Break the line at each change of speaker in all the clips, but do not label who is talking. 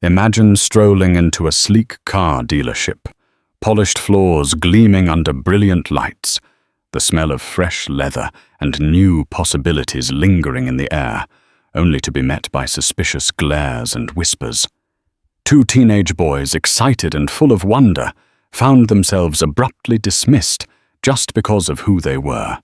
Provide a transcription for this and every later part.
Imagine strolling into a sleek car dealership, polished floors gleaming under brilliant lights, the smell of fresh leather and new possibilities lingering in the air, only to be met by suspicious glares and whispers. Two teenage boys, excited and full of wonder, found themselves abruptly dismissed just because of who they were.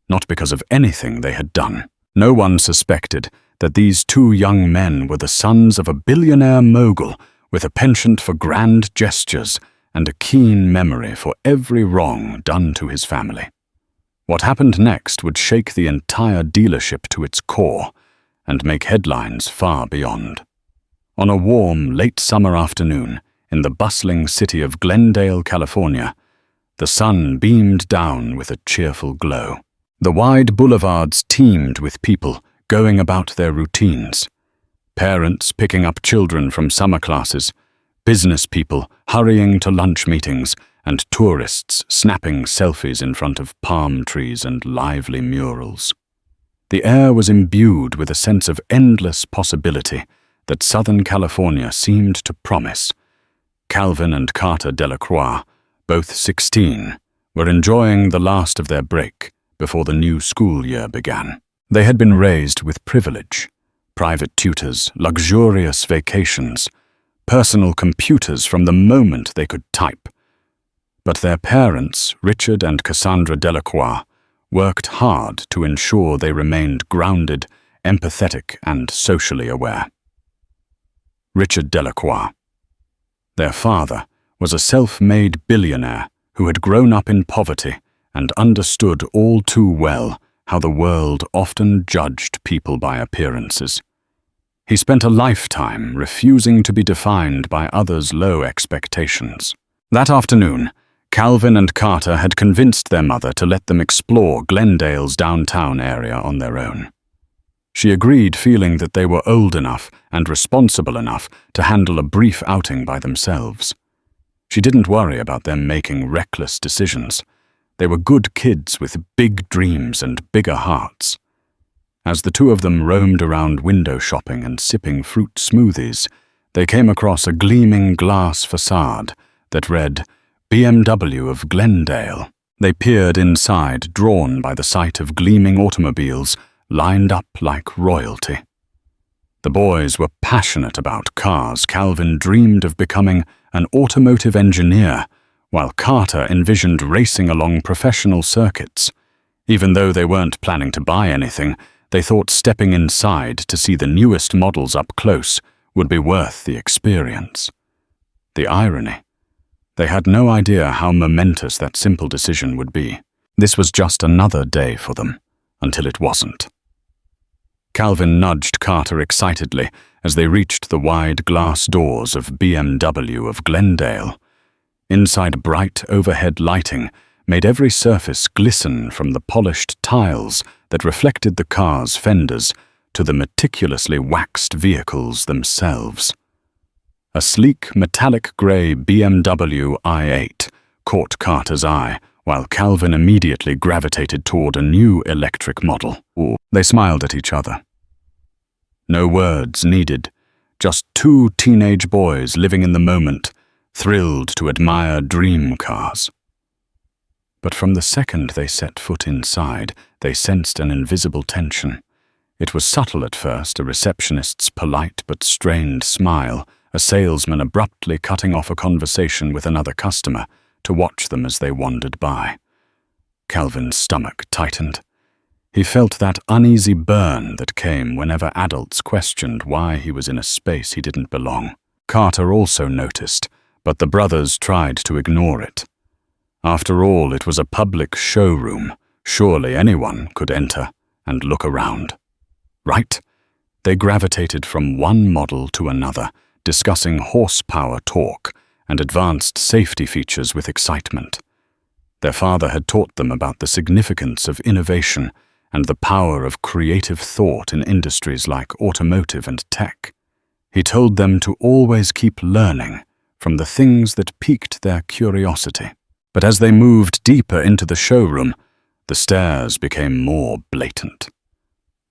Not because of anything they had done. No one suspected that these two young men were the sons of a billionaire mogul with a penchant for grand gestures and a keen memory for every wrong done to his family. What happened next would shake the entire dealership to its core and make headlines far beyond. On a warm, late summer afternoon in the bustling city of Glendale, California, the sun beamed down with a cheerful glow. The wide boulevards teemed with people going about their routines. Parents picking up children from summer classes, business people hurrying to lunch meetings, and tourists snapping selfies in front of palm trees and lively murals. The air was imbued with a sense of endless possibility that Southern California seemed to promise. Calvin and Carter Delacroix, both 16, were enjoying the last of their break before the new school year began. They had been raised with privilege, private tutors, luxurious vacations, personal computers from the moment they could type. But their parents, Richard and Cassandra Delacroix, worked hard to ensure they remained grounded, empathetic, and socially aware. Richard Delacroix. Their father was a self-made billionaire who had grown up in poverty and understood all too well how the world often judged people by appearances. He spent a lifetime refusing to be defined by others' low expectations. That afternoon, Calvin and Carter had convinced their mother to let them explore Glendale's downtown area on their own. She agreed, feeling that they were old enough and responsible enough to handle a brief outing by themselves. She didn't worry about them making reckless decisions. They were good kids with big dreams and bigger hearts. As the two of them roamed around window shopping and sipping fruit smoothies, they came across a gleaming glass facade that read, BMW of Glendale. They peered inside, drawn by the sight of gleaming automobiles lined up like royalty. The boys were passionate about cars. Calvin dreamed of becoming an automotive engineer, while Carter envisioned racing along professional circuits. Even though they weren't planning to buy anything, they thought stepping inside to see the newest models up close would be worth the experience. The irony. They had no idea how momentous that simple decision would be. This was just another day for them, until it wasn't. Calvin nudged Carter excitedly as they reached the wide glass doors of BMW of Glendale. Inside, bright overhead lighting made every surface glisten, from the polished tiles that reflected the car's fenders to the meticulously waxed vehicles themselves. A sleek, metallic grey BMW i8 caught Carter's eye, while Calvin immediately gravitated toward a new electric model. They smiled at each other. No words needed, just two teenage boys living in the moment, thrilled to admire dream cars. But from the second they set foot inside, they sensed an invisible tension. It was subtle at first, a receptionist's polite but strained smile, a salesman abruptly cutting off a conversation with another customer to watch them as they wandered by. Calvin's stomach tightened. He felt that uneasy burn that came whenever adults questioned why he was in a space he didn't belong. Carter also noticed, but the brothers tried to ignore it. After all, it was a public showroom. Surely anyone could enter and look around. Right? They gravitated from one model to another, discussing horsepower torque and advanced safety features with excitement. Their father had taught them about the significance of innovation and the power of creative thought in industries like automotive and tech. He told them to always keep learning from the things that piqued their curiosity. But as they moved deeper into the showroom, the stares became more blatant.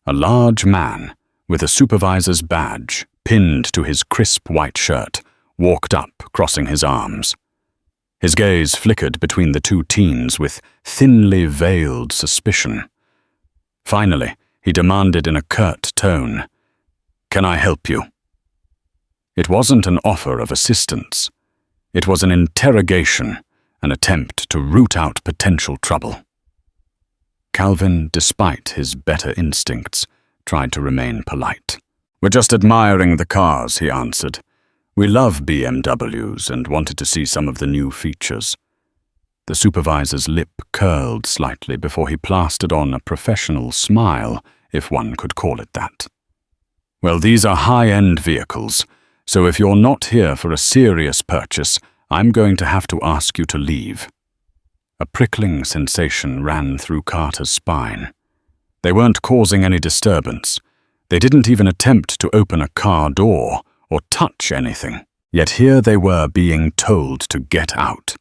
A large man with a supervisor's badge pinned to his crisp white shirt, walked up, crossing his arms. His gaze flickered between the two teens with thinly veiled suspicion. Finally, he demanded in a curt tone, "Can I help you?" It wasn't an offer of assistance. It was an interrogation, an attempt to root out potential trouble. Calvin, despite his better instincts, tried to remain polite. "We're just admiring the cars," he answered. "We love BMWs and wanted to see some of the new features." The supervisor's lip curled slightly before he plastered on a professional smile, if one could call it that. "Well, these are high-end vehicles, so if you're not here for a serious purchase, I'm going to have to ask you to leave." A prickling sensation ran through Carter's spine. They weren't causing any disturbance. They didn't even attempt to open a car door or touch anything. Yet here they were being told to get out.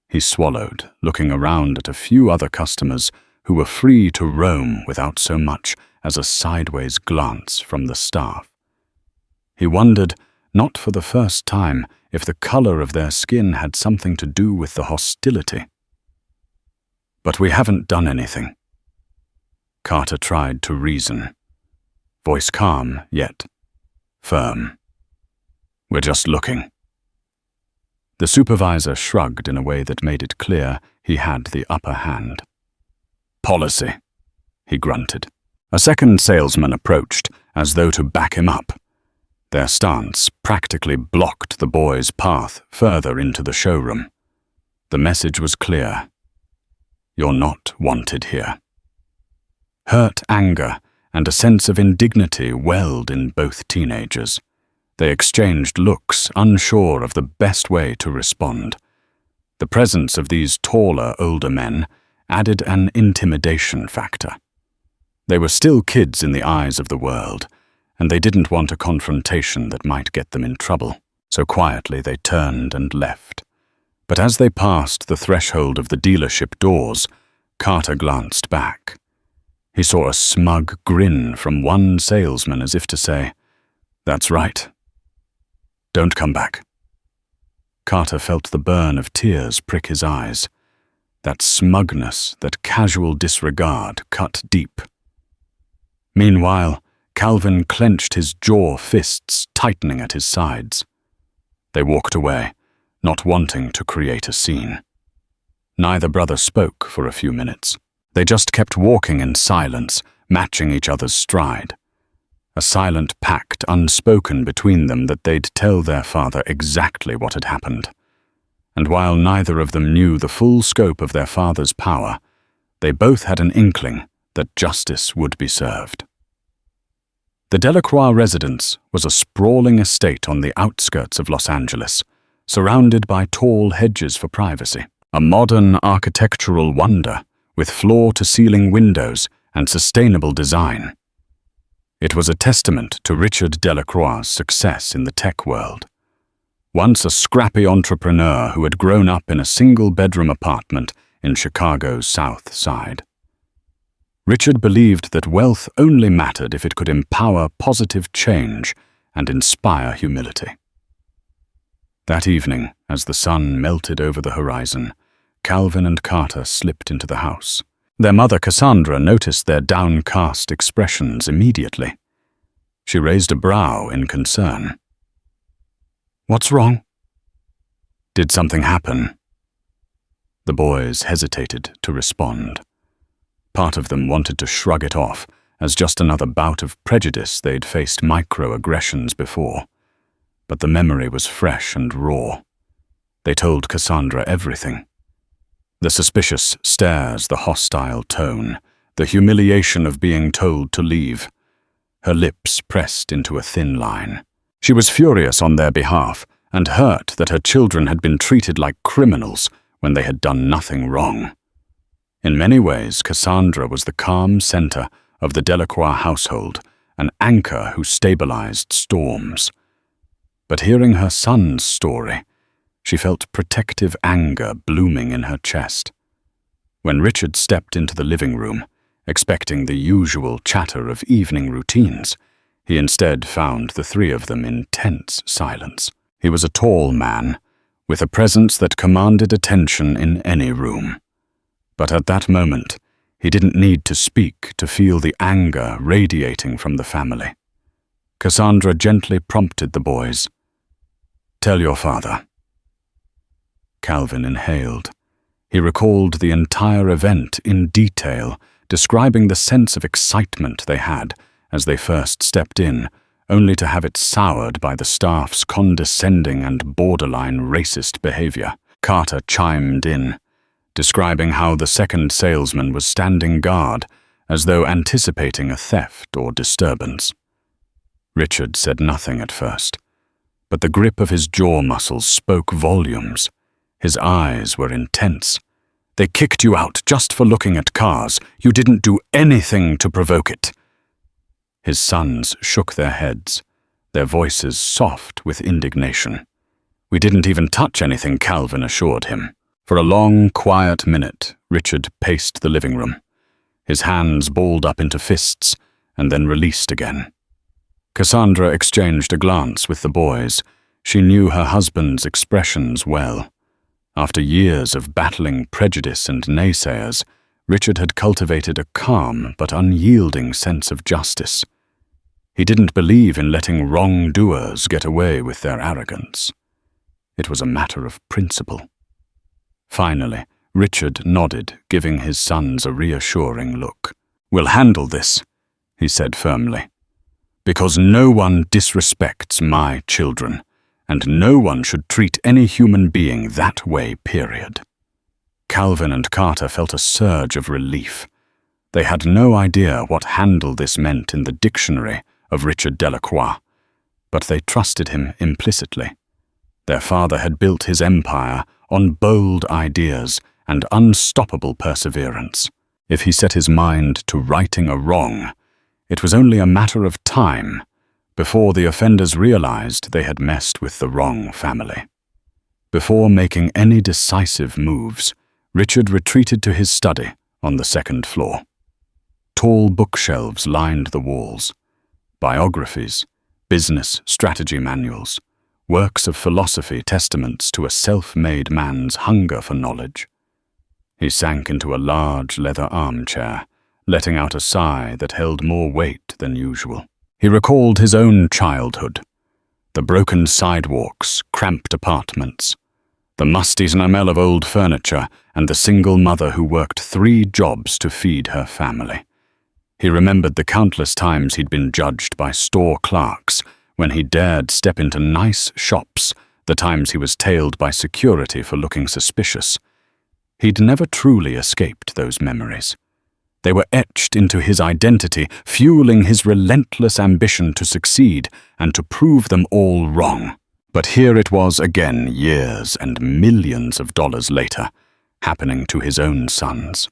He swallowed, looking around at a few other customers who were free to roam without so much as a sideways glance from the staff. He wondered, not for the first time, if the color of their skin had something to do with the hostility. "But we haven't done anything." Carter tried to reason. Voice calm, yet firm. "We're just looking." The supervisor shrugged in a way that made it clear he had the upper hand. "Policy," he grunted. A second salesman approached, as though to back him up. Their stance practically blocked the boy's path further into the showroom. The message was clear. "You're not wanted here." Hurt anger and a sense of indignity welled in both teenagers. They exchanged looks, unsure of the best way to respond. The presence of these taller, older men added an intimidation factor. They were still kids in the eyes of the world, and they didn't want a confrontation that might get them in trouble, so quietly they turned and left. But as they passed the threshold of the dealership doors, Carter glanced back. He saw a smug grin from one salesman as if to say, "That's right. Don't come back." Carter felt the burn of tears prick his eyes. That smugness, that casual disregard cut deep. Meanwhile, Calvin clenched his jaw fists, tightening at his sides. They walked away, not wanting to create a scene. Neither brother spoke for a few minutes. They just kept walking in silence, matching each other's stride. A silent pact unspoken between them that they'd tell their father exactly what had happened. And while neither of them knew the full scope of their father's power, they both had an inkling that justice would be served. The Delacroix residence was a sprawling estate on the outskirts of Los Angeles, surrounded by tall hedges for privacy. A modern architectural wonder, with floor-to-ceiling windows and sustainable design. It was a testament to Richard Delacroix's success in the tech world. Once a scrappy entrepreneur who had grown up in a single-bedroom apartment in Chicago's South Side. Richard believed that wealth only mattered if it could empower positive change and inspire humility. That evening, as the sun melted over the horizon, Calvin and Carter slipped into the house. Their mother, Cassandra, noticed their downcast expressions immediately. She raised a brow in concern. "What's wrong?" "Did something happen?" The boys hesitated to respond. Part of them wanted to shrug it off as just another bout of prejudice they'd faced microaggressions before. But the memory was fresh and raw. They told Cassandra everything. The suspicious stares, the hostile tone, the humiliation of being told to leave. Her lips pressed into a thin line. She was furious on their behalf and hurt that her children had been treated like criminals when they had done nothing wrong. In many ways, Cassandra was the calm center of the Delacroix household, an anchor who stabilized storms. But hearing her son's story, she felt protective anger blooming in her chest. When Richard stepped into the living room, expecting the usual chatter of evening routines, He instead found the three of them in tense silence. He was a tall man, with a presence that commanded attention in any room. But at that moment, he didn't need to speak to feel the anger radiating from the family. Cassandra gently prompted the boys. "Tell your father." Calvin inhaled. He recalled the entire event in detail, describing the sense of excitement they had as they first stepped in, only to have it soured by the staff's condescending and borderline racist behavior. Carter chimed in, describing how the second salesman was standing guard, as though anticipating a theft or disturbance. Richard said nothing at first, but the grip of his jaw muscles spoke volumes. His eyes were intense. "They kicked you out just for looking at cars. You didn't do anything to provoke it." His sons shook their heads, their voices soft with indignation. "We didn't even touch anything," Calvin assured him. For a long, quiet minute, Richard paced the living room. His hands balled up into fists and then released again. Cassandra exchanged a glance with the boys. She knew her husband's expressions well. After years of battling prejudice and naysayers, Richard had cultivated a calm but unyielding sense of justice. He didn't believe in letting wrongdoers get away with their arrogance. It was a matter of principle. Finally, Richard nodded, giving his sons a reassuring look. "We'll handle this," he said firmly, "because no one disrespects my children, and no one should treat any human being that way, period." Calvin and Carter felt a surge of relief. They had no idea what "handle this" meant in the dictionary of Richard Delacroix, but they trusted him implicitly. Their father had built his empire on bold ideas and unstoppable perseverance. If he set his mind to righting a wrong, it was only a matter of time before the offenders realized they had messed with the wrong family. Before making any decisive moves, Richard retreated to his study on the second floor. Tall bookshelves lined the walls. Biographies, business strategy manuals, works of philosophy, testaments to a self-made man's hunger for knowledge. He sank into a large leather armchair, letting out a sigh that held more weight than usual. He recalled his own childhood, the broken sidewalks, cramped apartments, the musty smell of old furniture, and the single mother who worked 3 jobs to feed her family. He remembered the countless times he'd been judged by store clerks when he dared step into nice shops, the times he was tailed by security for looking suspicious. He'd never truly escaped those memories. They were etched into his identity, fueling his relentless ambition to succeed and to prove them all wrong. But here it was again, years and millions of dollars later, happening to his own sons.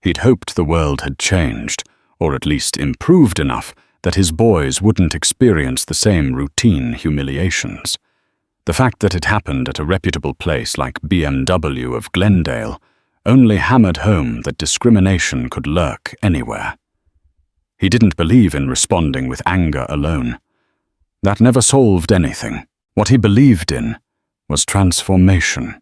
He'd hoped the world had changed, or at least improved enough that his boys wouldn't experience the same routine humiliations. The fact that it happened at a reputable place like BMW of Glendale only hammered home that discrimination could lurk anywhere. He didn't believe in responding with anger alone. That never solved anything. What he believed in was transformation.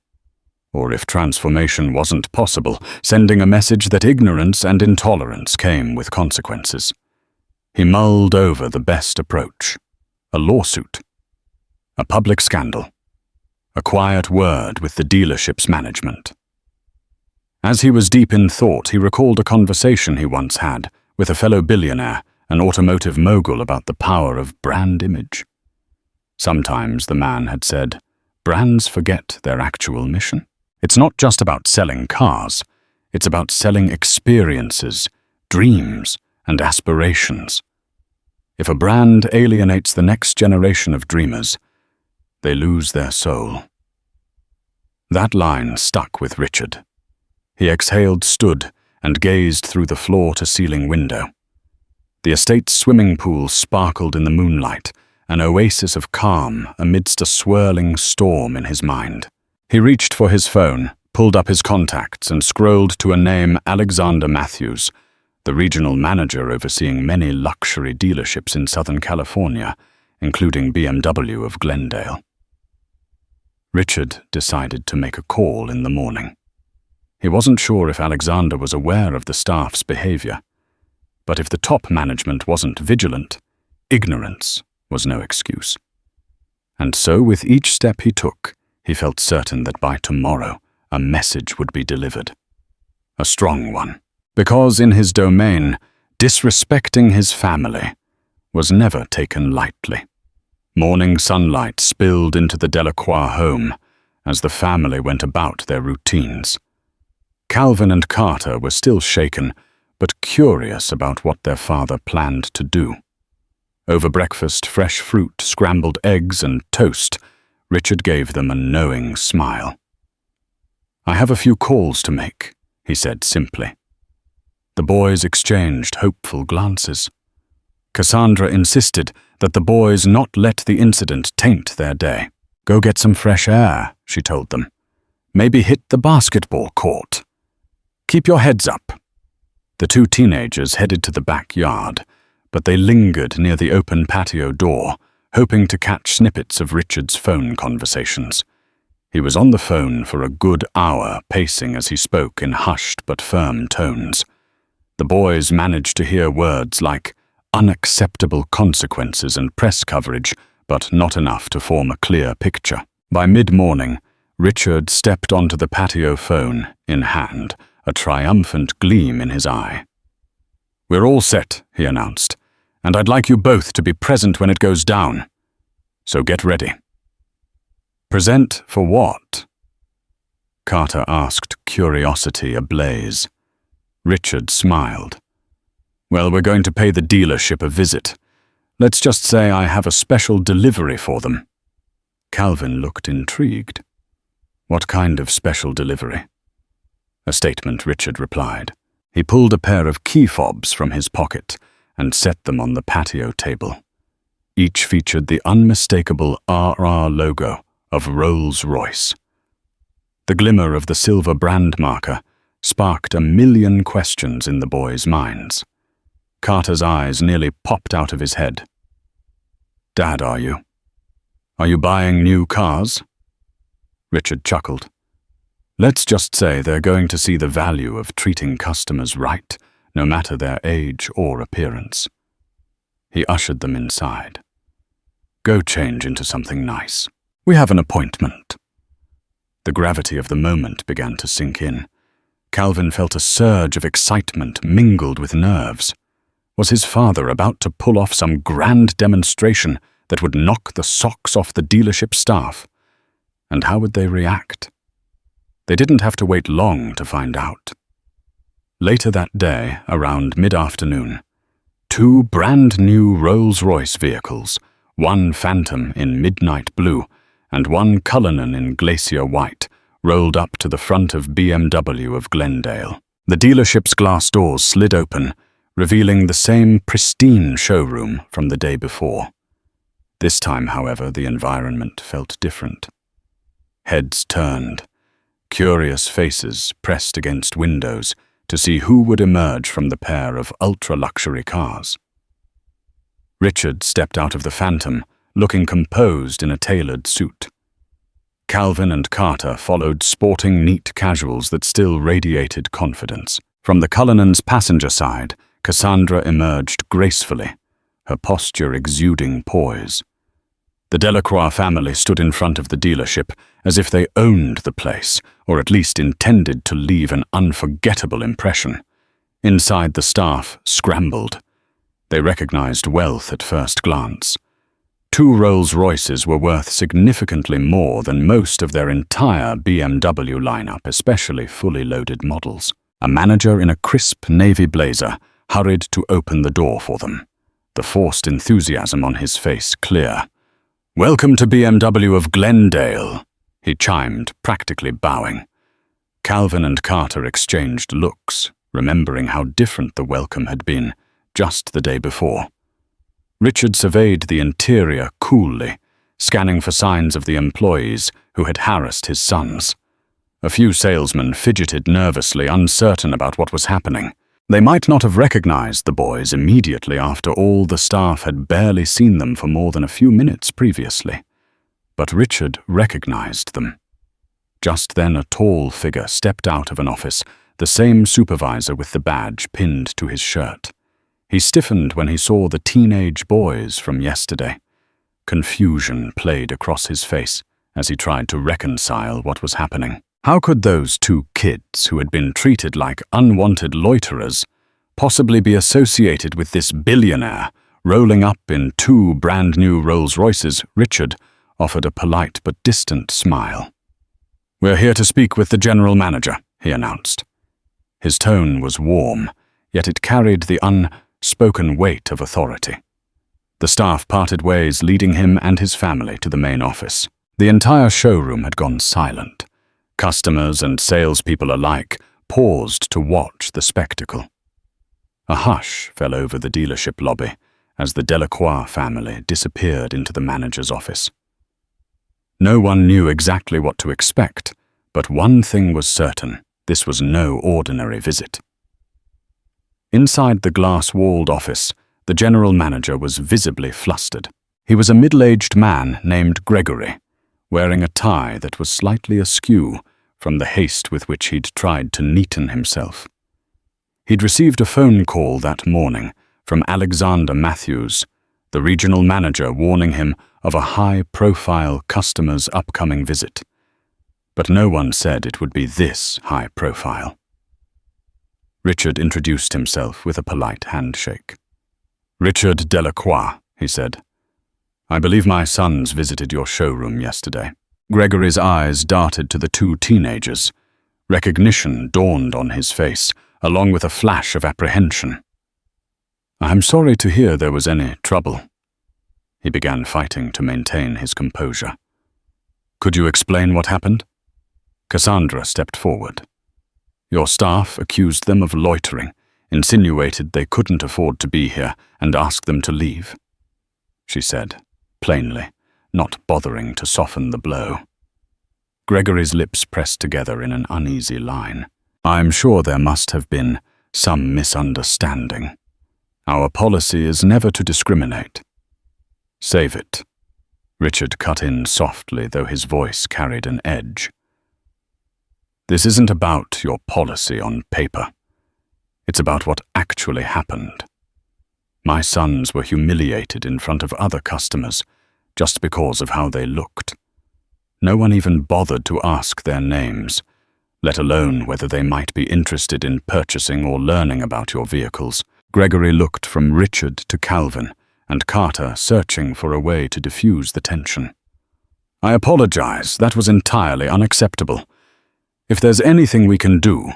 Or if transformation wasn't possible, sending a message that ignorance and intolerance came with consequences. He mulled over the best approach: a lawsuit, a public scandal, a quiet word with the dealership's management. As he was deep in thought, he recalled a conversation he once had with a fellow billionaire, an automotive mogul, about the power of brand image. Sometimes, the man had said, brands forget their actual mission. It's not just about selling cars. It's about selling experiences, dreams, and aspirations. If a brand alienates the next generation of dreamers, they lose their soul. That line stuck with Richard. He exhaled, stood, and gazed through the floor-to-ceiling window. The estate's swimming pool sparkled in the moonlight, an oasis of calm amidst a swirling storm in his mind. He reached for his phone, pulled up his contacts, and scrolled to a name, Alexander Matthews, the regional manager overseeing many luxury dealerships in Southern California, including BMW of Glendale. Richard decided to make a call in the morning. He wasn't sure if Alexander was aware of the staff's behavior, but if the top management wasn't vigilant, ignorance was no excuse. And so, with each step he took, he felt certain that by tomorrow a message would be delivered. A strong one, because in his domain, disrespecting his family was never taken lightly. Morning sunlight spilled into the Delacroix home as the family went about their routines. Calvin and Carter were still shaken, but curious about what their father planned to do. Over breakfast, fresh fruit, scrambled eggs, and toast, Richard gave them a knowing smile. "I have a few calls to make," he said simply. The boys exchanged hopeful glances. Cassandra insisted that the boys not let the incident taint their day. "Go get some fresh air," she told them. "Maybe hit the basketball court. Keep your heads up." The two teenagers headed to the backyard, but they lingered near the open patio door, hoping to catch snippets of Richard's phone conversations. He was on the phone for a good hour, pacing as he spoke in hushed but firm tones. The boys managed to hear words like unacceptable consequences and press coverage, but not enough to form a clear picture. By mid-morning, Richard stepped onto the patio phone in hand, a triumphant gleam in his eye. "We're all set," he announced, "and I'd like you both to be present when it goes down. So get ready." "Present for what?" Carter asked, curiosity ablaze. Richard smiled. "Well, we're going to pay the dealership a visit. Let's just say I have a special delivery for them." Calvin looked intrigued. "What kind of special delivery?" "A statement," Richard replied. He pulled a pair of key fobs from his pocket and set them on the patio table. Each featured the unmistakable RR logo of Rolls-Royce. The glimmer of the silver brand marker sparked a million questions in the boys' minds. Carter's eyes nearly popped out of his head. "Dad, are you? Are you buying new cars?" Richard chuckled. "Let's just say they're going to see the value of treating customers right, no matter their age or appearance." He ushered them inside. "Go change into something nice. We have an appointment." The gravity of the moment began to sink in. Calvin felt a surge of excitement mingled with nerves. Was his father about to pull off some grand demonstration that would knock the socks off the dealership staff? And how would they react? They didn't have to wait long to find out. Later that day, around mid-afternoon, two brand-new Rolls-Royce vehicles, one Phantom in midnight blue and one Cullinan in glacier white, rolled up to the front of BMW of Glendale. The dealership's glass doors slid open, revealing the same pristine showroom from the day before. This time, however, the environment felt different. Heads turned. Curious faces pressed against windows to see who would emerge from the pair of ultra-luxury cars. Richard stepped out of the Phantom, looking composed in a tailored suit. Calvin and Carter followed sporting neat casuals that still radiated confidence. From the Cullinan's passenger side, Cassandra emerged gracefully, her posture exuding poise. The Delacroix family stood in front of the dealership as if they owned the place, or at least intended to leave an unforgettable impression. Inside, the staff scrambled. They recognized wealth at first glance. Two Rolls-Royces were worth significantly more than most of their entire BMW lineup, especially fully loaded models. A manager in a crisp navy blazer hurried to open the door for them, the forced enthusiasm on his face clear. "Welcome to BMW of Glendale," he chimed, practically bowing. Calvin and Carter exchanged looks, remembering how different the welcome had been just the day before. Richard surveyed the interior coolly, scanning for signs of the employees who had harassed his sons. A few salesmen fidgeted nervously, uncertain about what was happening. They might not have recognized the boys immediately after all the staff had barely seen them for more than a few minutes previously, but Richard recognized them. Just then a tall figure stepped out of an office, the same supervisor with the badge pinned to his shirt. He stiffened when he saw the teenage boys from yesterday. Confusion played across his face as he tried to reconcile what was happening. How could those two kids, who had been treated like unwanted loiterers, possibly be associated with this billionaire rolling up in 2 brand-new Rolls-Royces? Richard offered a polite but distant smile. "We're here to speak with the general manager," he announced. His tone was warm, yet it carried the unspoken weight of authority. The staff parted ways, leading him and his family to the main office. The entire showroom had gone silent. Customers and salespeople alike paused to watch the spectacle. A hush fell over the dealership lobby as the Delacroix family disappeared into the manager's office. No one knew exactly what to expect, but one thing was certain: this was no ordinary visit. Inside the glass-walled office, the general manager was visibly flustered. He was a middle-aged man named Gregory, wearing a tie that was slightly askew from the haste with which he'd tried to neaten himself. He'd received a phone call that morning from Alexander Matthews, the regional manager, warning him of a high-profile customer's upcoming visit. But no one said it would be this high profile. Richard introduced himself with a polite handshake. "Richard Delacroix," he said. "I believe my sons visited your showroom yesterday." Gregory's eyes darted to the 2 teenagers. Recognition dawned on his face, along with a flash of apprehension. "I'm sorry to hear there was any trouble." He began fighting to maintain his composure. "Could you explain what happened?" Cassandra stepped forward. "Your staff accused them of loitering, insinuated they couldn't afford to be here, and asked them to leave," she said, plainly, not bothering to soften the blow. Gregory's lips pressed together in an uneasy line. "I'm sure there must have been some misunderstanding. Our policy is never to discriminate." "Save it," Richard cut in softly, though his voice carried an edge. "This isn't about your policy on paper. It's about what actually happened. My sons were humiliated in front of other customers just because of how they looked. No one even bothered to ask their names, let alone whether they might be interested in purchasing or learning about your vehicles." Gregory looked from Richard to Calvin and Carter, searching for a way to diffuse the tension. "I apologize. That was entirely unacceptable. If there's anything we can do—"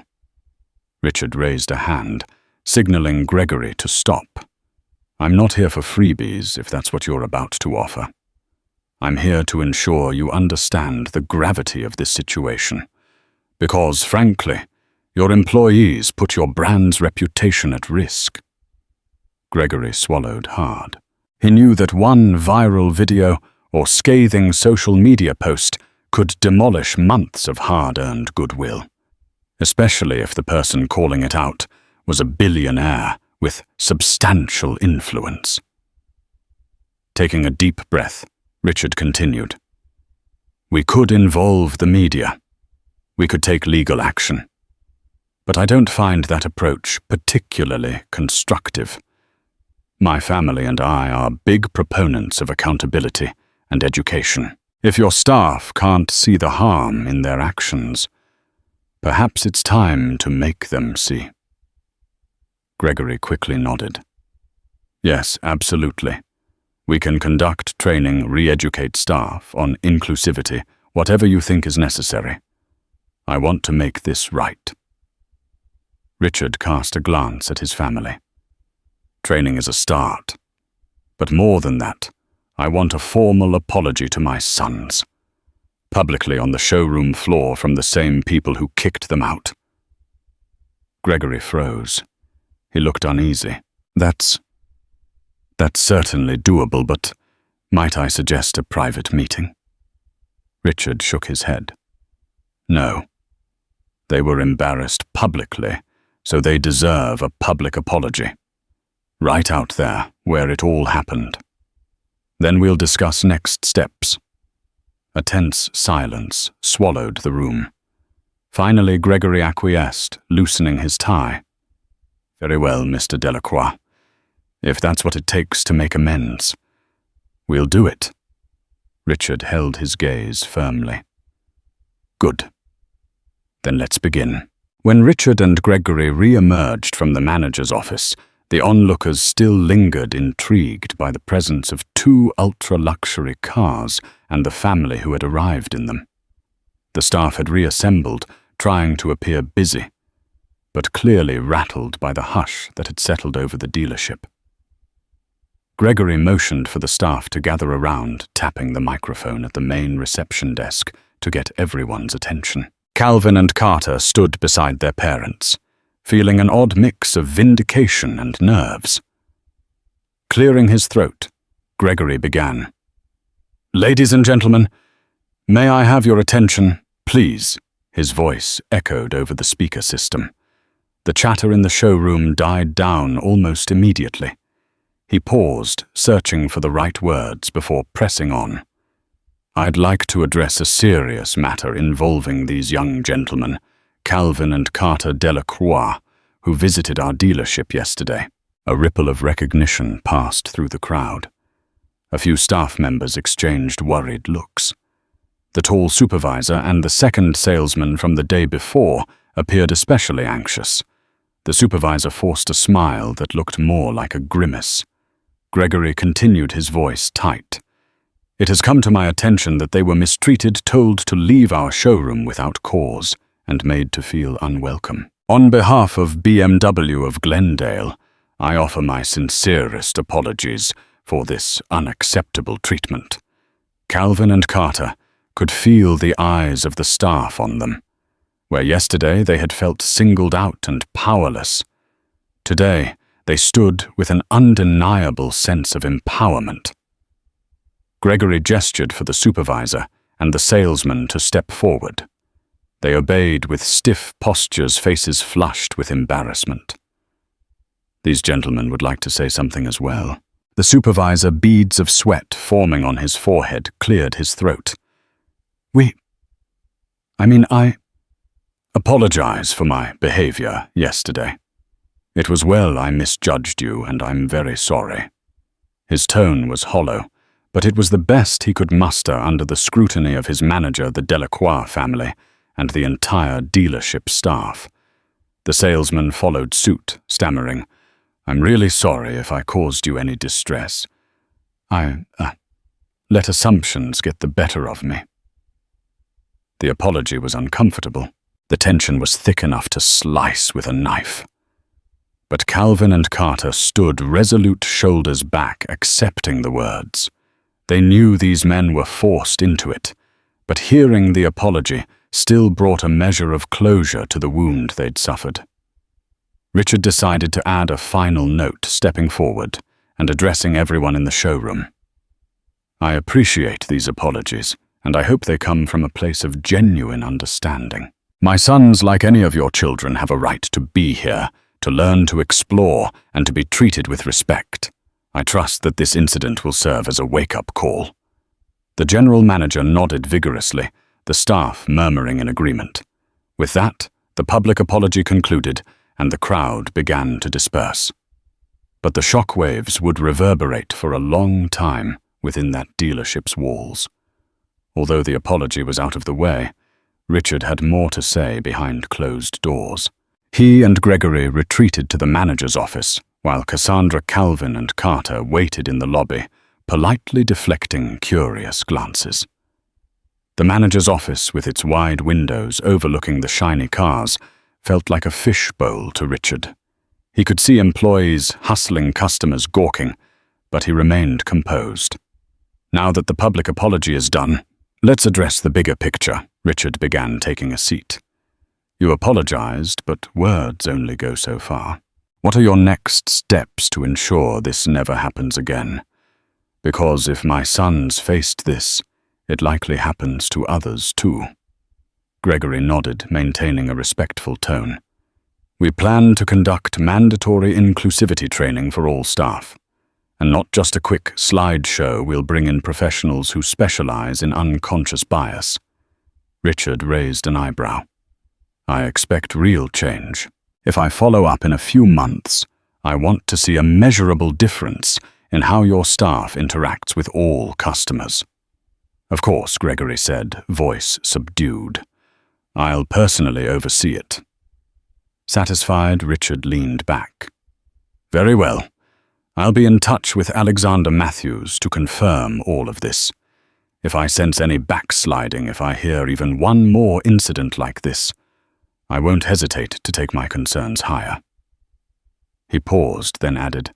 Richard raised a hand, signaling Gregory to stop. "I'm not here for freebies, if that's what you're about to offer. I'm here to ensure you understand the gravity of this situation, because, frankly, your employees put your brand's reputation at risk." Gregory swallowed hard. He knew that one viral video or scathing social media post could demolish months of hard-earned goodwill, especially if the person calling it out was a billionaire with substantial influence. Taking a deep breath, Richard continued. "We could involve the media. We could take legal action. But I don't find that approach particularly constructive. My family and I are big proponents of accountability and education. If your staff can't see the harm in their actions, perhaps it's time to make them see." Gregory quickly nodded. "Yes, absolutely. We can conduct training, re-educate staff on inclusivity, whatever you think is necessary. I want to make this right." Richard cast a glance at his family. "Training is a start. But more than that, I want a formal apology to my sons, publicly on the showroom floor from the same people who kicked them out." Gregory froze. He looked uneasy. That's certainly doable, but might I suggest a private meeting?" Richard shook his head. "No. They were embarrassed publicly, so they deserve a public apology. Right out there, where it all happened. Then we'll discuss next steps. A tense silence swallowed the room. Finally, Gregory acquiesced, loosening his tie. Very well, Mr. Delacroix. If that's what it takes to make amends, we'll do it. Richard held his gaze firmly. Good. Then let's begin. When Richard and Gregory re-emerged from the manager's office, the onlookers still lingered, intrigued by the presence of 2 ultra-luxury cars and the family who had arrived in them. The staff had reassembled, trying to appear busy, but clearly rattled by the hush that had settled over the dealership. Gregory motioned for the staff to gather around, tapping the microphone at the main reception desk to get everyone's attention. Calvin and Carter stood beside their parents, feeling an odd mix of vindication and nerves. Clearing his throat, Gregory began. "Ladies and gentlemen, may I have your attention, please?" His voice echoed over the speaker system. The chatter in the showroom died down almost immediately. He paused, searching for the right words before pressing on. "I'd like to address a serious matter involving these young gentlemen, Calvin and Carter Delacroix, who visited our dealership yesterday." A ripple of recognition passed through the crowd. A few staff members exchanged worried looks. The tall supervisor and the second salesman from the day before appeared especially anxious. The supervisor forced a smile that looked more like a grimace. Gregory continued, his voice tight. "It has come to my attention that they were mistreated, told to leave our showroom without cause, and made to feel unwelcome. On behalf of BMW of Glendale, I offer my sincerest apologies for this unacceptable treatment." Calvin and Carter could feel the eyes of the staff on them. Where yesterday they had felt singled out and powerless, today they stood with an undeniable sense of empowerment. Gregory gestured for the supervisor and the salesman to step forward. They obeyed with stiff postures, faces flushed with embarrassment. These gentlemen would like to say something as well. The supervisor, beads of sweat forming on his forehead, cleared his throat. I apologize for my behavior yesterday. It was well I misjudged you, and I'm very sorry." His tone was hollow, but it was the best he could muster under the scrutiny of his manager, the Delacroix family, and the entire dealership staff. The salesman followed suit, stammering, "I'm really sorry if I caused you any distress. I let assumptions get the better of me." The apology was uncomfortable. The tension was thick enough to slice with a knife. But Calvin and Carter stood resolute, shoulders back, accepting the words. They knew these men were forced into it, but hearing the apology still brought a measure of closure to the wound they'd suffered. Richard decided to add a final note, stepping forward and addressing everyone in the showroom. "I appreciate these apologies, and I hope they come from a place of genuine understanding. My sons, like any of your children, have a right to be here, to learn to explore, and to be treated with respect. I trust that this incident will serve as a wake-up call." The general manager nodded vigorously, the staff murmuring in agreement. With that, the public apology concluded, and the crowd began to disperse. But the shockwaves would reverberate for a long time within that dealership's walls. Although the apology was out of the way, Richard had more to say behind closed doors. He and Gregory retreated to the manager's office, while Cassandra, Calvin, and Carter waited in the lobby, politely deflecting curious glances. The manager's office, with its wide windows overlooking the shiny cars, felt like a fishbowl to Richard. He could see employees hustling customers, gawking, but he remained composed. "Now that the public apology is done, let's address the bigger picture," Richard began, taking a seat. "You apologized, but words only go so far. What are your next steps to ensure this never happens again? Because if my sons faced this, it likely happens to others too." Gregory nodded, maintaining a respectful tone. We plan to conduct mandatory inclusivity training for all staff. And not just a quick slideshow, we'll bring in professionals who specialize in unconscious bias. Richard raised an eyebrow. I expect real change. If I follow up in a few months, I want to see a measurable difference in how your staff interacts with all customers. Of course, Gregory said, voice subdued. I'll personally oversee it. Satisfied, Richard leaned back. Very well. I'll be in touch with Alexander Matthews to confirm all of this. If I sense any backsliding, if I hear even one more incident like this, I won't hesitate to take my concerns higher. He paused, then added,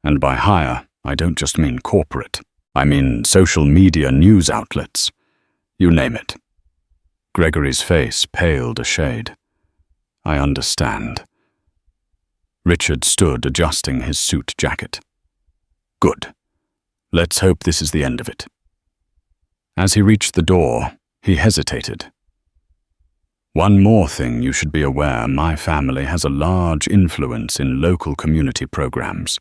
and by higher, I don't just mean corporate. I mean social media news outlets. You name it. Gregory's face paled a shade. I understand. Richard stood adjusting his suit jacket. Good. Let's hope this is the end of it. As he reached the door, he hesitated. One more thing you should be aware, my family has a large influence in local community programs.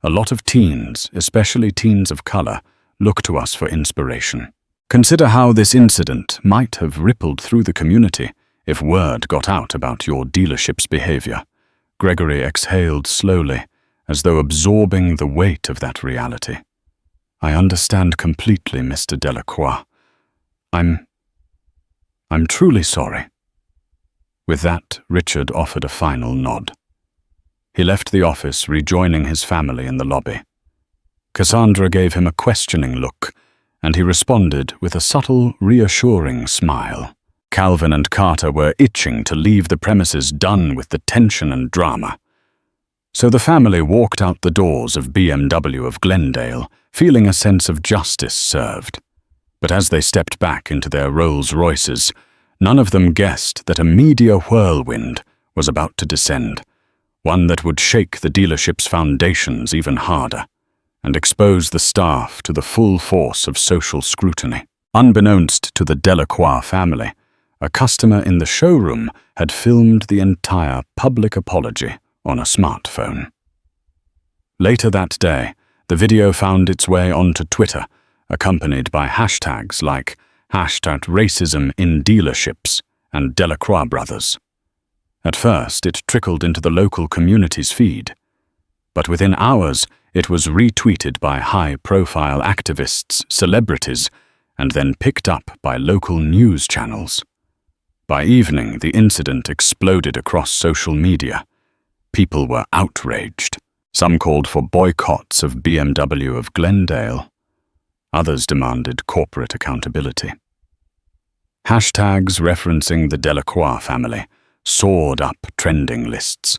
A lot of teens, especially teens of color, look to us for inspiration. Consider how this incident might have rippled through the community if word got out about your dealership's behavior. Gregory exhaled slowly, as though absorbing the weight of that reality. I understand completely, Mr. Delacroix. I'm truly sorry. With that, Richard offered a final nod. He left the office, rejoining his family in the lobby. Cassandra gave him a questioning look, and he responded with a subtle, reassuring smile. Calvin and Carter were itching to leave the premises, done with the tension and drama. So the family walked out the doors of BMW of Glendale, feeling a sense of justice served. But as they stepped back into their Rolls-Royces, none of them guessed that a media whirlwind was about to descend, one that would shake the dealership's foundations even harder and expose the staff to the full force of social scrutiny. Unbeknownst to the Delacroix family, a customer in the showroom had filmed the entire public apology on a smartphone. Later that day, the video found its way onto Twitter, accompanied by hashtags like #RacismInDealerships and Delacroix Brothers. At first, it trickled into the local community's feed, but within hours, it was retweeted by high-profile activists, celebrities, and then picked up by local news channels. By evening, the incident exploded across social media. People were outraged. Some called for boycotts of BMW of Glendale. Others demanded corporate accountability. Hashtags referencing the Delacroix family soared up trending lists.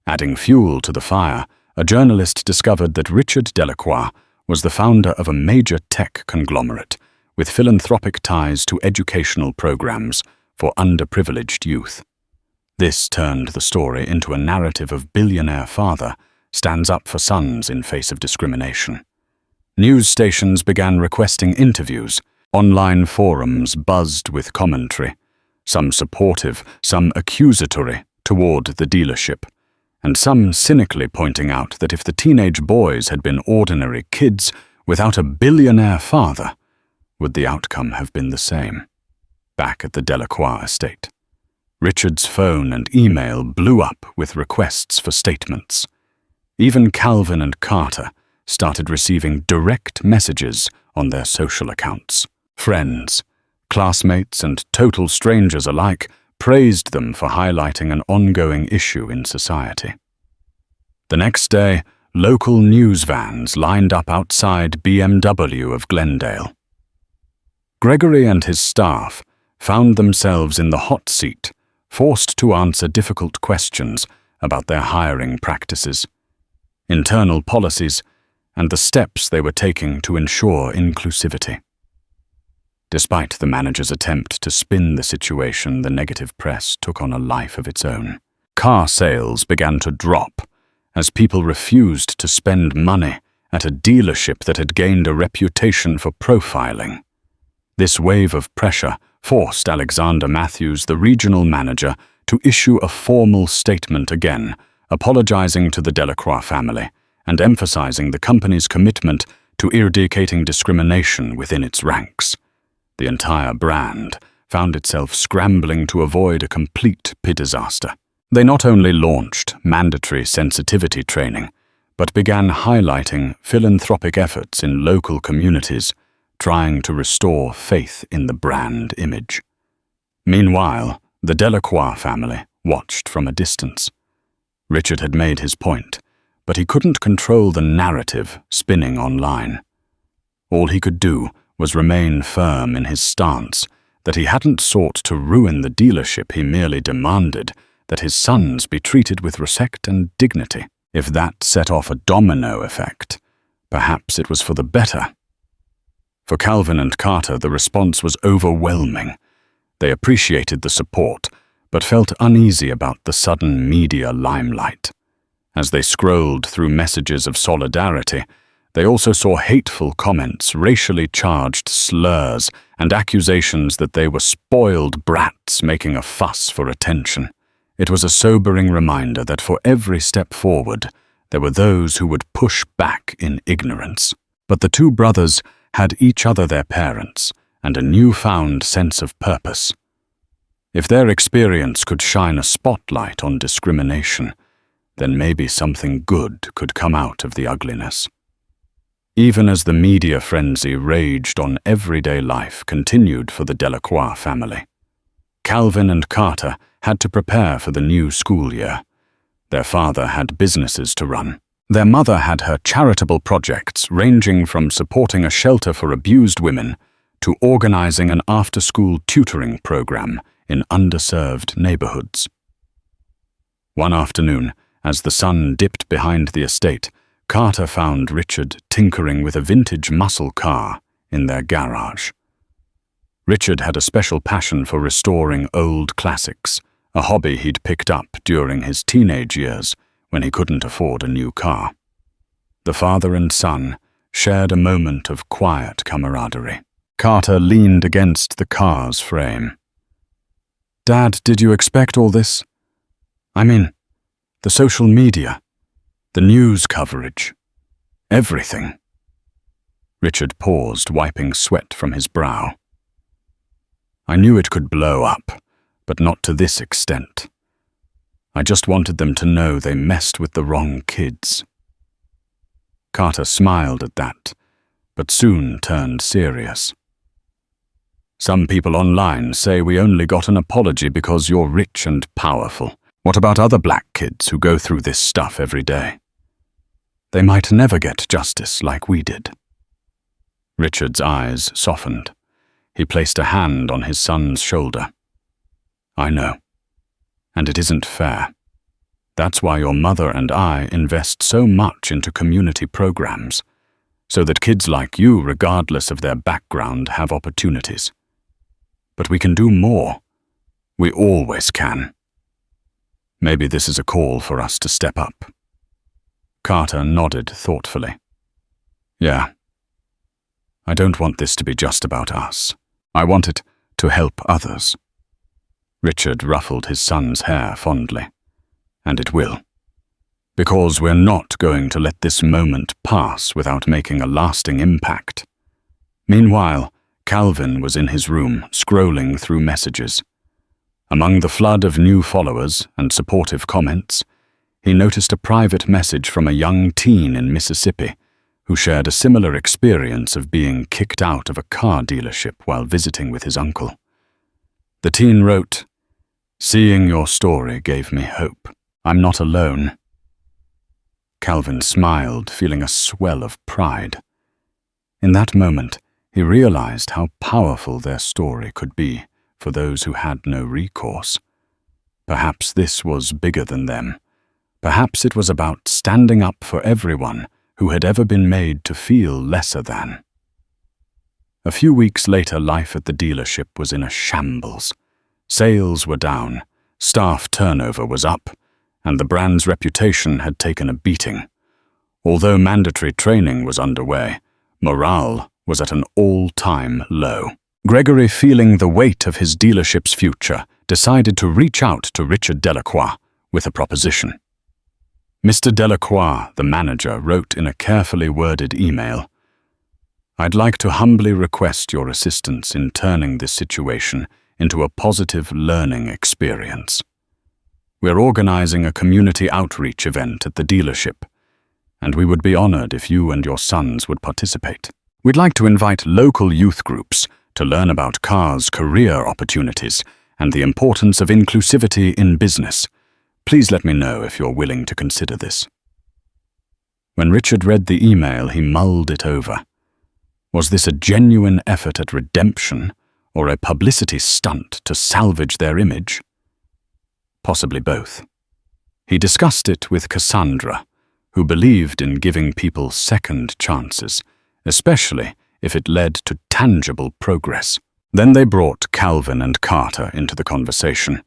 Adding fuel to the fire, a journalist discovered that Richard Delacroix was the founder of a major tech conglomerate with philanthropic ties to educational programs for underprivileged youth. This turned the story into a narrative of billionaire father stands up for sons in face of discrimination. News stations began requesting interviews. Online forums buzzed with commentary, some supportive, some accusatory, toward the dealership, and some cynically pointing out that if the teenage boys had been ordinary kids without a billionaire father, would the outcome have been the same? Back at the Delacroix estate, Richard's phone and email blew up with requests for statements. Even Calvin and Carter started receiving direct messages on their social accounts. Friends, classmates, and total strangers alike praised them for highlighting an ongoing issue in society. The next day, local news vans lined up outside BMW of Glendale. Gregory and his staff found themselves in the hot seat, forced to answer difficult questions about their hiring practices, internal policies, and the steps they were taking to ensure inclusivity. Despite the manager's attempt to spin the situation, the negative press took on a life of its own. Car sales began to drop as people refused to spend money at a dealership that had gained a reputation for profiling. This wave of pressure forced Alexander Matthews, the regional manager, to issue a formal statement again, apologizing to the Delacroix family and emphasizing the company's commitment to eradicating discrimination within its ranks. The entire brand found itself scrambling to avoid a complete disaster. They not only launched mandatory sensitivity training, but began highlighting philanthropic efforts in local communities, trying to restore faith in the brand image. Meanwhile, the Delacroix family watched from a distance. Richard had made his point, but he couldn't control the narrative spinning online. All he could do was remain firm in his stance that he hadn't sought to ruin the dealership. He merely demanded that his sons be treated with respect and dignity. If that set off a domino effect, perhaps it was for the better. For Calvin and Carter, the response was overwhelming. They appreciated the support, but felt uneasy about the sudden media limelight. As they scrolled through messages of solidarity, they also saw hateful comments, racially charged slurs, and accusations that they were spoiled brats making a fuss for attention. It was a sobering reminder that for every step forward, there were those who would push back in ignorance. But the two brothers had each other their parents and a newfound sense of purpose. If their experience could shine a spotlight on discrimination, then maybe something good could come out of the ugliness. Even as the media frenzy raged on everyday life continued for the Delacroix family, Calvin and Carter had to prepare for the new school year. Their father had businesses to run. Their mother had her charitable projects ranging from supporting a shelter for abused women to organizing an after-school tutoring program in underserved neighborhoods. One afternoon, as the sun dipped behind the estate, Carter found Richard tinkering with a vintage muscle car in their garage. Richard had a special passion for restoring old classics, a hobby he'd picked up during his teenage years when he couldn't afford a new car. The father and son shared a moment of quiet camaraderie. Carter leaned against the car's frame. "Dad, did you expect all this? I mean, the social media, the news coverage, everything." Richard paused, wiping sweat from his brow. "I knew it could blow up, but not to this extent. I just wanted them to know they messed with the wrong kids." Carter smiled at that, but soon turned serious. "Some people online say we only got an apology because you're rich and powerful. What about other black kids who go through this stuff every day? They might never get justice like we did." Richard's eyes softened. He placed a hand on his son's shoulder. "I know. And it isn't fair. That's why your mother and I invest so much into community programs, so that kids like you, regardless of their background, have opportunities. But we can do more. We always can. Maybe this is a call for us to step up." Carter nodded thoughtfully. "Yeah. I don't want this to be just about us. I want it to help others." Richard ruffled his son's hair fondly. "And it will. Because we're not going to let this moment pass without making a lasting impact." Meanwhile, Calvin was in his room, scrolling through messages. Among the flood of new followers and supportive comments, he noticed a private message from a young teen in Mississippi who shared a similar experience of being kicked out of a car dealership while visiting with his uncle. The teen wrote, "Seeing your story gave me hope. I'm not alone." Calvin smiled, feeling a swell of pride. In that moment, he realized how powerful their story could be for those who had no recourse. Perhaps this was bigger than them. Perhaps it was about standing up for everyone who had ever been made to feel lesser than. A few weeks later, life at the dealership was in a shambles. Sales were down, staff turnover was up, and the brand's reputation had taken a beating. Although mandatory training was underway, morale was at an all-time low. Gregory, feeling the weight of his dealership's future, decided to reach out to Richard Delacroix with a proposition. Mr. Delacroix, the manager, wrote in a carefully worded email, "I'd like to humbly request your assistance in turning this situation into a positive learning experience. We're organizing a community outreach event at the dealership, and we would be honored if you and your sons would participate. We'd like to invite local youth groups to learn about cars' career opportunities and the importance of inclusivity in business. Please let me know if you're willing to consider this." When Richard read the email, he mulled it over. Was this a genuine effort at redemption or a publicity stunt to salvage their image? Possibly both. He discussed it with Cassandra, who believed in giving people second chances, especially if it led to tangible progress. Then they brought Calvin and Carter into the conversation.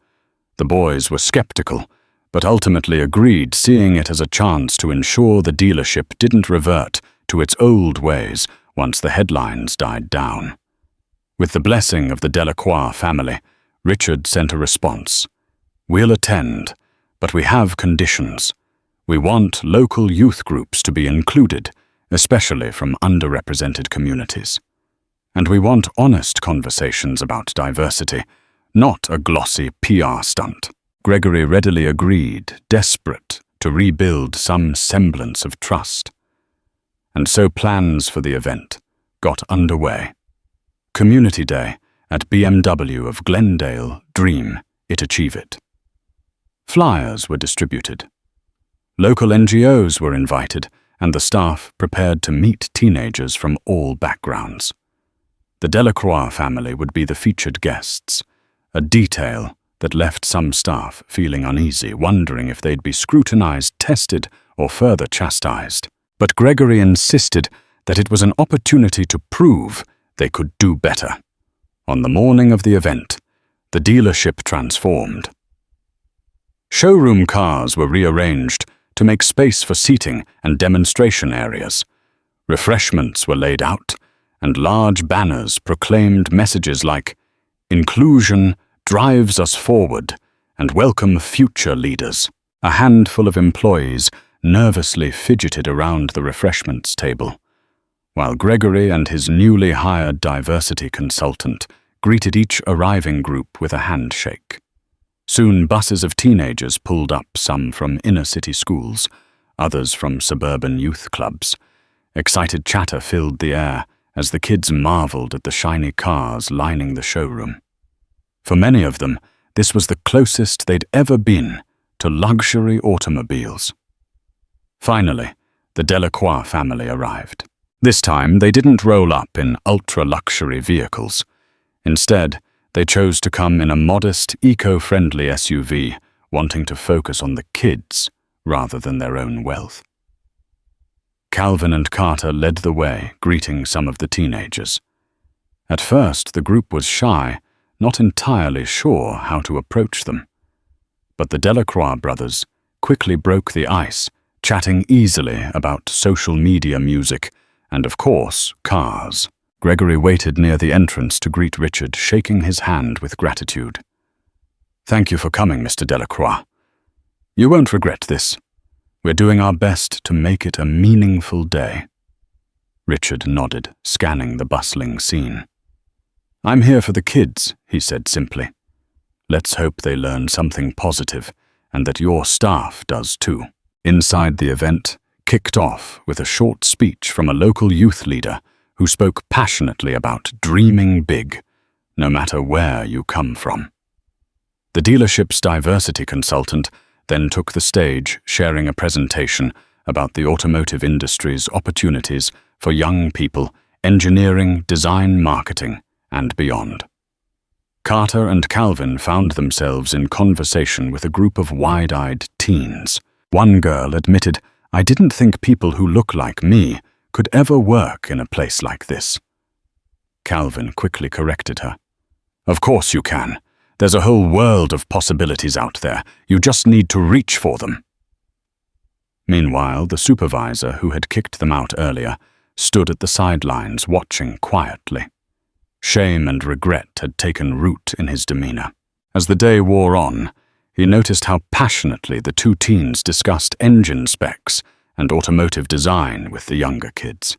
The boys were skeptical, but ultimately agreed, seeing it as a chance to ensure the dealership didn't revert to its old ways once the headlines died down. With the blessing of the Delacroix family, Richard sent a response. "We'll attend, but we have conditions. We want local youth groups to be included, especially from underrepresented communities. And we want honest conversations about diversity, not a glossy PR stunt." Gregory readily agreed, desperate to rebuild some semblance of trust. And so plans for the event got underway. Community Day at BMW of Glendale, dream it, achieve it. Flyers were distributed. Local NGOs were invited, and the staff prepared to meet teenagers from all backgrounds. The Delacroix family would be the featured guests, a detail that left some staff feeling uneasy, wondering if they'd be scrutinized, tested, or further chastised. But Gregory insisted that it was an opportunity to prove they could do better. On the morning of the event, the dealership transformed. Showroom cars were rearranged to make space for seating and demonstration areas. Refreshments were laid out, and large banners proclaimed messages like, "Inclusion drives us forward," and "Welcome future leaders." A handful of employees nervously fidgeted around the refreshments table, while Gregory and his newly hired diversity consultant greeted each arriving group with a handshake. Soon buses of teenagers pulled up, some from inner-city schools, others from suburban youth clubs. Excited chatter filled the air as the kids marveled at the shiny cars lining the showroom. For many of them, this was the closest they'd ever been to luxury automobiles. Finally, the Delacroix family arrived. This time, they didn't roll up in ultra-luxury vehicles. Instead, they chose to come in a modest, eco-friendly SUV, wanting to focus on the kids rather than their own wealth. Calvin and Carter led the way, greeting some of the teenagers. At first, the group was shy, not entirely sure how to approach them. But the Delacroix brothers quickly broke the ice, chatting easily about social media, music, and of course, cars. Gregory waited near the entrance to greet Richard, shaking his hand with gratitude. "Thank you for coming, Mr. Delacroix. You won't regret this. We're doing our best to make it a meaningful day." Richard nodded, scanning the bustling scene. "I'm here for the kids," he said simply. "Let's hope they learn something positive, and that your staff does too." Inside, the event kicked off with a short speech from a local youth leader who spoke passionately about dreaming big, no matter where you come from. The dealership's diversity consultant then took the stage, sharing a presentation about the automotive industry's opportunities for young people, engineering, design, marketing, and beyond. Carter and Calvin found themselves in conversation with a group of wide-eyed teens. One girl admitted, "I didn't think people who look like me could ever work in a place like this." Calvin quickly corrected her. "Of course you can. There's a whole world of possibilities out there. You just need to reach for them." Meanwhile, the supervisor, who had kicked them out earlier, stood at the sidelines watching quietly. Shame and regret had taken root in his demeanor. As the day wore on, he noticed how passionately the two teens discussed engine specs and automotive design with the younger kids.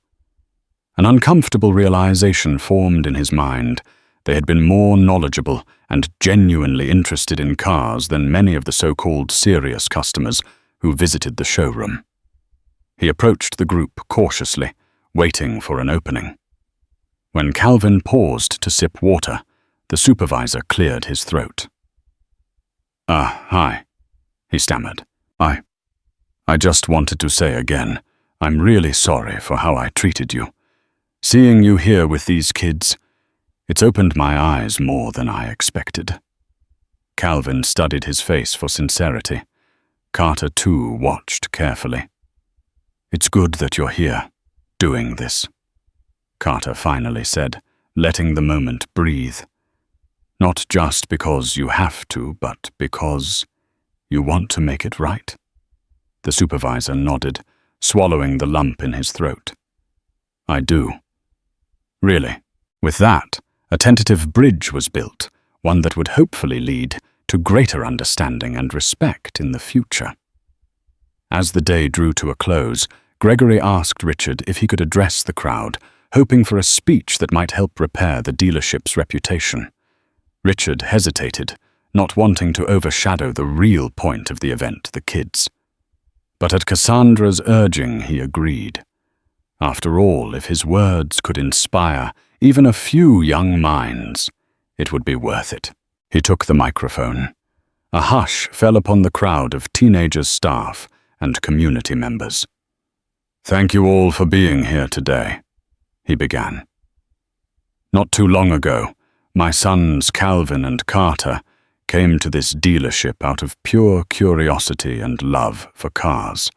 An uncomfortable realization formed in his mind. They had been more knowledgeable and genuinely interested in cars than many of the so-called serious customers who visited the showroom. He approached the group cautiously, waiting for an opening. When Calvin paused to sip water, the supervisor cleared his throat. Hi," he stammered. I just wanted to say again, I'm really sorry for how I treated you. Seeing you here with these kids, it's opened my eyes more than I expected." Calvin studied his face for sincerity. Carter, too, watched carefully. "It's good that you're here, doing this," Carter finally said, letting the moment breathe. "Not just because you have to, but because you want to make it right." The supervisor nodded, swallowing the lump in his throat. "I do. Really." With that, a tentative bridge was built, one that would hopefully lead to greater understanding and respect in the future. As the day drew to a close, Gregory asked Richard if he could address the crowd, hoping for a speech that might help repair the dealership's reputation. Richard hesitated, not wanting to overshadow the real point of the event, the kids. But at Cassandra's urging, he agreed. After all, if his words could inspire even a few young minds, it would be worth it. He took the microphone. A hush fell upon the crowd of teenagers, staff, and community members. "Thank you all for being here today," he began. "Not too long ago, my sons Calvin and Carter came to this dealership out of pure curiosity and love for cars.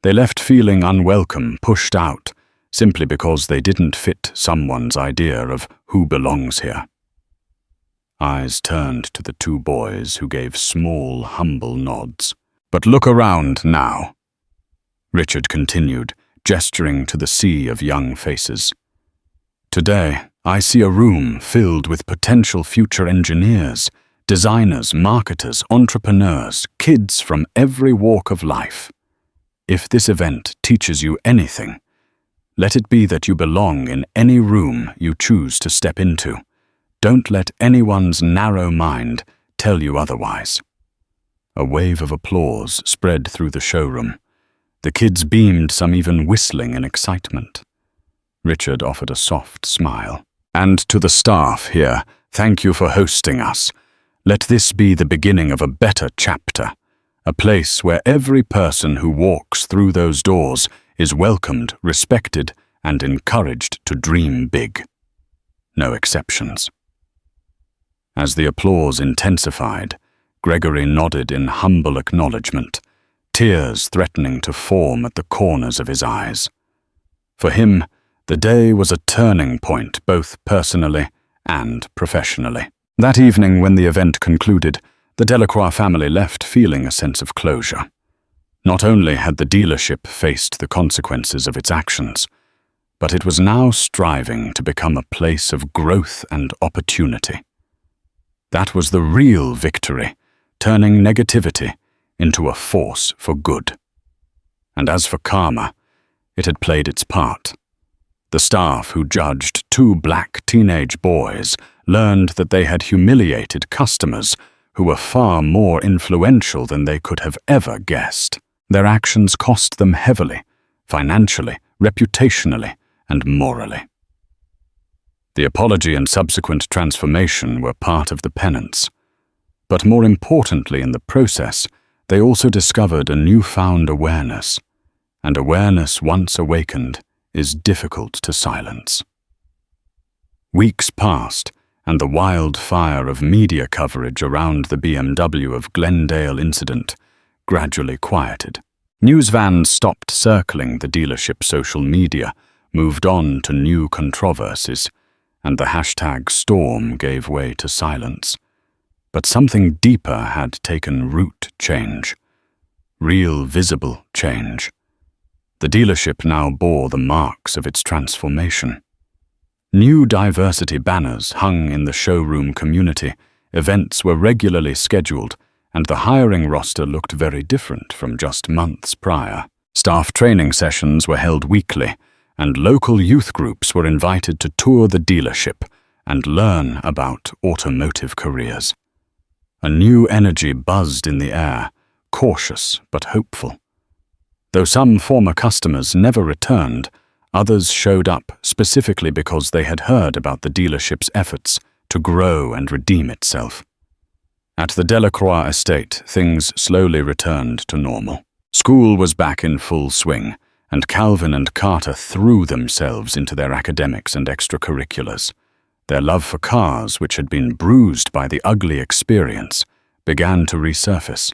They left feeling unwelcome, pushed out, simply because they didn't fit someone's idea of who belongs here." Eyes turned to the two boys, who gave small, humble nods. "But look around now," Richard continued, gesturing to the sea of young faces. "Today, I see a room filled with potential future engineers, designers, marketers, entrepreneurs, kids from every walk of life. If this event teaches you anything, let it be that you belong in any room you choose to step into. Don't let anyone's narrow mind tell you otherwise." A wave of applause spread through the showroom. The kids beamed, some even whistling in excitement. Richard offered a soft smile. "And to the staff here, thank you for hosting us. Let this be the beginning of a better chapter, a place where every person who walks through those doors is welcomed, respected, and encouraged to dream big. No exceptions." As the applause intensified, Gregory nodded in humble acknowledgement, tears threatening to form at the corners of his eyes. For him, the day was a turning point, both personally and professionally. That evening, when the event concluded, the Delacroix family left feeling a sense of closure. Not only had the dealership faced the consequences of its actions, but it was now striving to become a place of growth and opportunity. That was the real victory, turning negativity into a force for good. And as for karma, it had played its part. The staff who judged two black teenage boys learned that they had humiliated customers who were far more influential than they could have ever guessed. Their actions cost them heavily, financially, reputationally, and morally. The apology and subsequent transformation were part of the penance. But more importantly in the process, they also discovered a newfound awareness, and awareness once awakened is difficult to silence. Weeks passed, and the wildfire of media coverage around the BMW of Glendale incident gradually quieted. News vans stopped circling the dealership's social media, moved on to new controversies, and the hashtag storm gave way to silence. But something deeper had taken root change. Real visible change. The dealership now bore the marks of its transformation. New diversity banners hung in the showroom community, events were regularly scheduled, and the hiring roster looked very different from just months prior. Staff training sessions were held weekly, and local youth groups were invited to tour the dealership and learn about automotive careers. A new energy buzzed in the air, cautious but hopeful. Though some former customers never returned, others showed up specifically because they had heard about the dealership's efforts to grow and redeem itself. At the Delacroix estate, things slowly returned to normal. School was back in full swing, and Calvin and Carter threw themselves into their academics and extracurriculars. Their love for cars, which had been bruised by the ugly experience, began to resurface.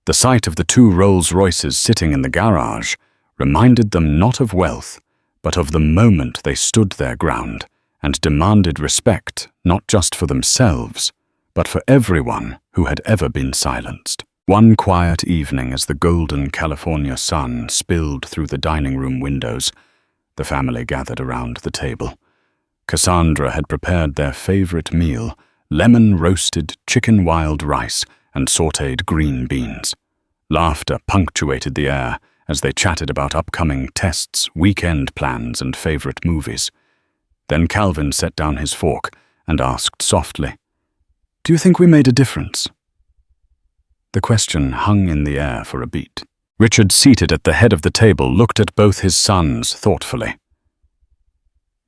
The sight of the two Rolls-Royces sitting in the garage reminded them not of wealth, but of the moment they stood their ground and demanded respect not just for themselves, but for everyone who had ever been silenced. One quiet evening, as the golden California sun spilled through the dining room windows, the family gathered around the table. Cassandra had prepared their favorite meal, lemon-roasted chicken wild rice and sautéed green beans. Laughter punctuated the air as they chatted about upcoming tests, weekend plans, and favorite movies. Then Calvin set down his fork and asked softly, "Do you think we made a difference?" The question hung in the air for a beat. Richard, seated at the head of the table, looked at both his sons thoughtfully.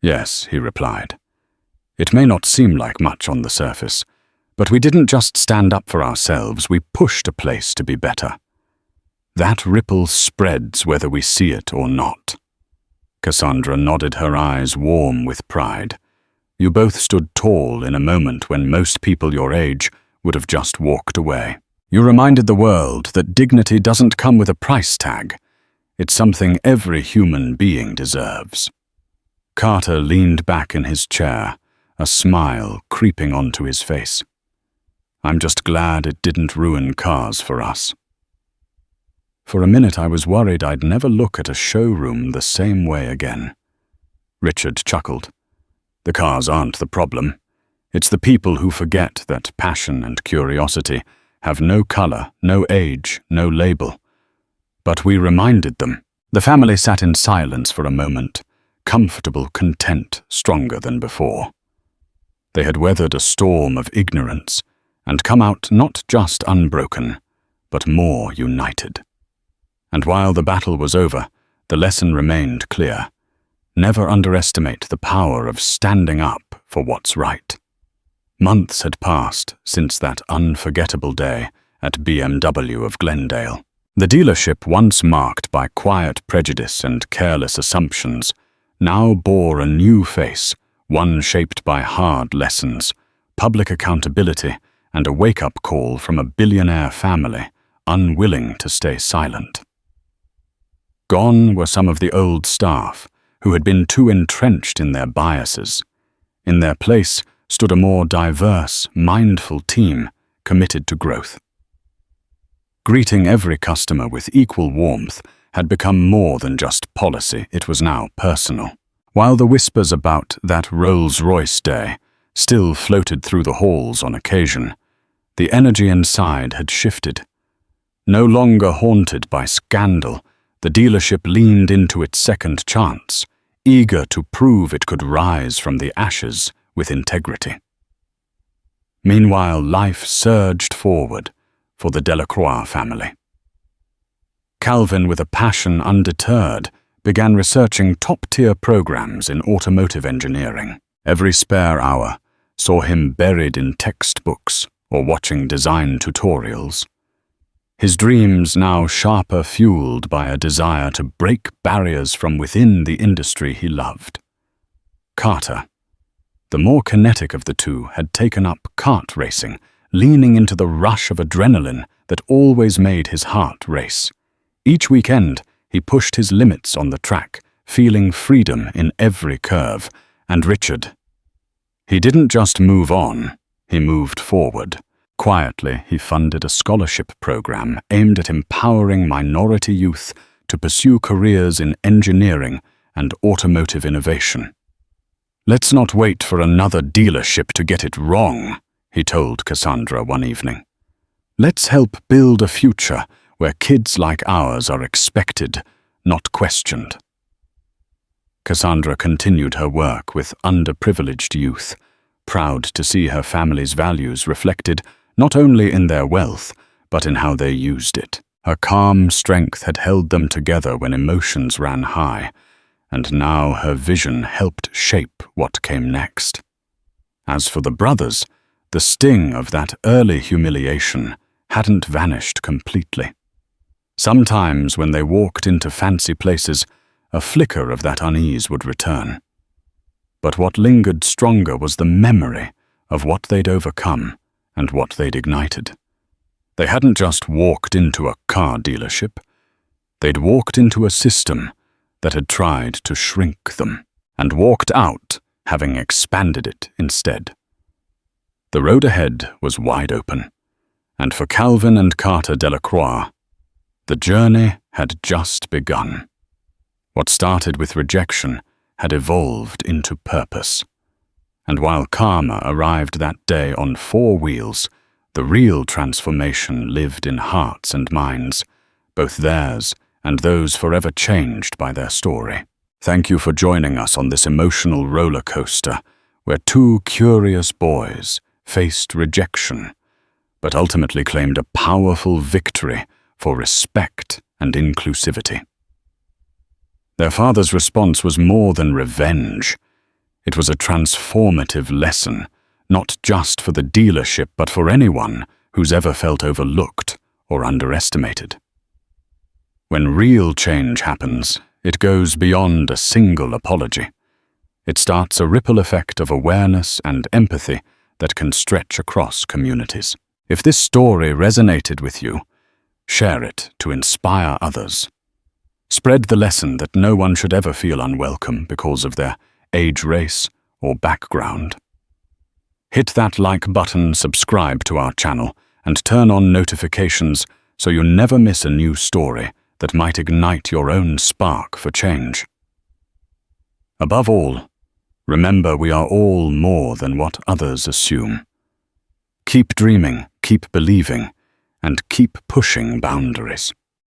"Yes," he replied. "It may not seem like much on the surface, but we didn't just stand up for ourselves, we pushed a place to be better. That ripple spreads whether we see it or not." Cassandra nodded, her eyes warm with pride. "You both stood tall in a moment when most people your age would have just walked away. You reminded the world that dignity doesn't come with a price tag. It's something every human being deserves." Carter leaned back in his chair, a smile creeping onto his face. "I'm just glad it didn't ruin cars for us." For a minute I was worried I'd never look at a showroom the same way again. Richard chuckled. "The cars aren't the problem. It's the people who forget that passion and curiosity have no color, no age, no label." But we reminded them. The family sat in silence for a moment, comfortable, content, stronger than before. They had weathered a storm of ignorance and come out not just unbroken, but more united. And while the battle was over, the lesson remained clear. Never underestimate the power of standing up for what's right. Months had passed since that unforgettable day at BMW of Glendale. The dealership, once marked by quiet prejudice and careless assumptions, now bore a new face, one shaped by hard lessons, public accountability, and a wake-up call from a billionaire family unwilling to stay silent. Gone were some of the old staff who had been too entrenched in their biases. In their place stood a more diverse, mindful team committed to growth. Greeting every customer with equal warmth had become more than just policy, it was now personal. While the whispers about that Rolls-Royce day still floated through the halls on occasion, the energy inside had shifted. No longer haunted by scandal, the dealership leaned into its second chance, eager to prove it could rise from the ashes with integrity. Meanwhile, life surged forward for the Delacroix family. Calvin, with a passion undeterred, began researching top-tier programs in automotive engineering. Every spare hour saw him buried in textbooks or watching design tutorials. His dreams now sharper fueled by a desire to break barriers from within the industry he loved. Carter, the more kinetic of the two, had taken up kart racing, leaning into the rush of adrenaline that always made his heart race. Each weekend, he pushed his limits on the track, feeling freedom in every curve. And Richard, he didn't just move on, he moved forward. Quietly, he funded a scholarship program aimed at empowering minority youth to pursue careers in engineering and automotive innovation. "Let's not wait for another dealership to get it wrong," he told Cassandra one evening. "Let's help build a future where kids like ours are expected, not questioned." Cassandra continued her work with underprivileged youth, proud to see her family's values reflected not only in their wealth, but in how they used it. Her calm strength had held them together when emotions ran high, and now her vision helped shape what came next. As for the brothers, the sting of that early humiliation hadn't vanished completely. Sometimes when they walked into fancy places, a flicker of that unease would return. But what lingered stronger was the memory of what they'd overcome and what they'd ignited. They hadn't just walked into a car dealership. They'd walked into a system that had tried to shrink them, and walked out having expanded it instead. The road ahead was wide open, and for Calvin and Carter Delacroix, the journey had just begun. What started with rejection had evolved into purpose. And while karma arrived that day on 4 wheels, the real transformation lived in hearts and minds, both theirs and those forever changed by their story. Thank you for joining us on this emotional roller coaster where 2 curious boys faced rejection, but ultimately claimed a powerful victory for respect and inclusivity. Their father's response was more than revenge. It was a transformative lesson, not just for the dealership, but for anyone who's ever felt overlooked or underestimated. When real change happens, it goes beyond a single apology. It starts a ripple effect of awareness and empathy that can stretch across communities. If this story resonated with you, share it to inspire others. Spread the lesson that no one should ever feel unwelcome because of their age, race, or background. Hit that like button, subscribe to our channel, and turn on notifications so you never miss a new story that might ignite your own spark for change. Above all, remember we are all more than what others assume. Keep dreaming, keep believing, and keep pushing boundaries.